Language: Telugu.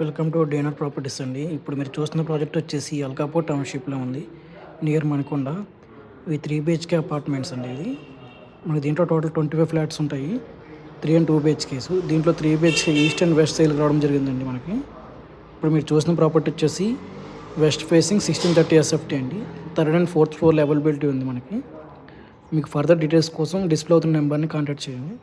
వెల్కమ్ టు డేనర్ ప్రాపర్టీస్ అండి. ఇప్పుడు మీరు చూస్తున్న ప్రాజెక్ట్ వచ్చేసి అల్కాపూర్ టౌన్షిప్లో ఉంది, నియర్ మణికొండ. ఇవి 3 BHK అపార్ట్మెంట్స్ అండి. ఇది మనకి దీంట్లో టోటల్ 25 ఫ్లాట్స్ ఉంటాయి, 3 and 2 BHKs. దీంట్లో 3 BHK east and west side రావడం జరిగిందండి మనకి. ఇప్పుడు మీరు చూసిన ప్రాపర్టీ వచ్చేసి వెస్ట్ ఫేసింగ్ 1630 SFT అండి. 3rd and 4th floor availability ఉంది మనకి. మీకు ఫర్దర్ డీటెయిల్స్ కోసం డిస్ప్లే అవుతున్న నెంబర్ని కాంటాక్ట్ చేయండి.